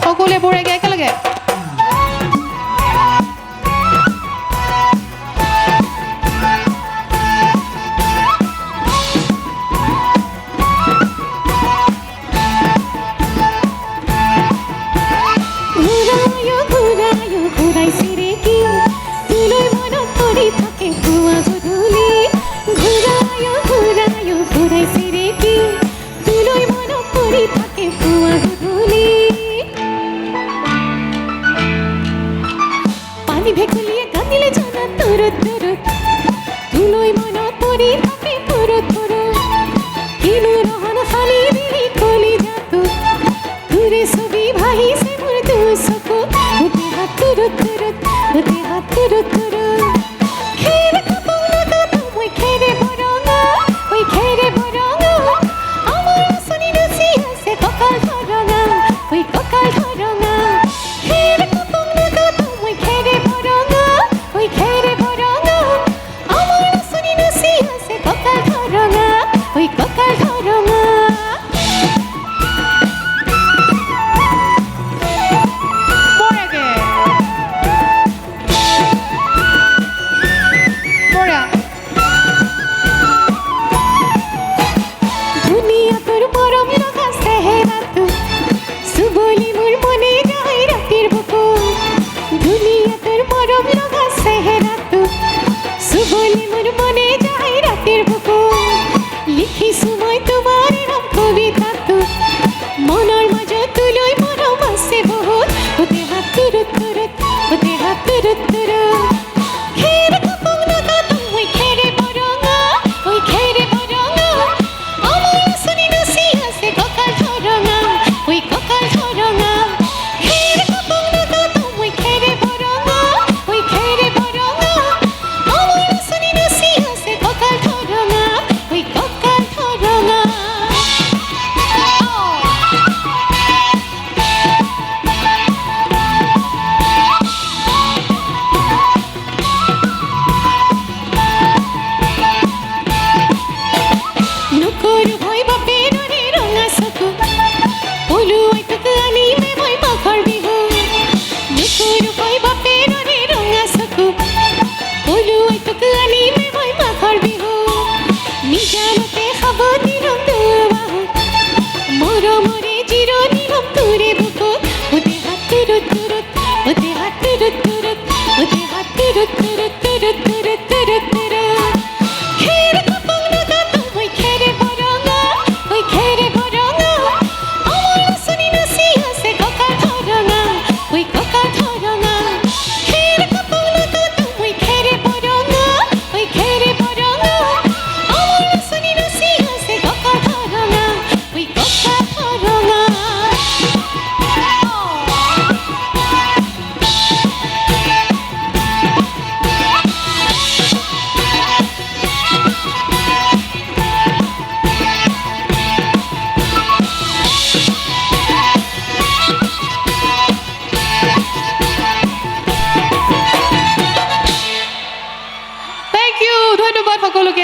সকলোৱে বঢ়িয়াকৈ একেলগে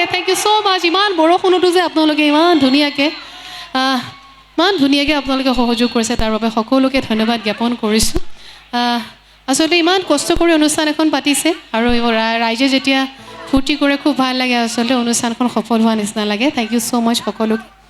Thank you so much. ইমান বৰষুণতো যে আপোনালোকে ইমান ধুনীয়াকৈ আপোনালোকে সহযোগ কৰিছে তাৰ বাবে সকলোকে ধন্যবাদ জ্ঞাপন কৰিছোঁ আচলতে ইমান কষ্ট কৰি অনুষ্ঠান এখন পাতিছে আৰু ৰাইজে যেতিয়া ফূৰ্তি কৰে খুব ভাল লাগে আচলতে অনুষ্ঠানখন সফল হোৱা নিচিনা লাগে Thank you so much সকলোকে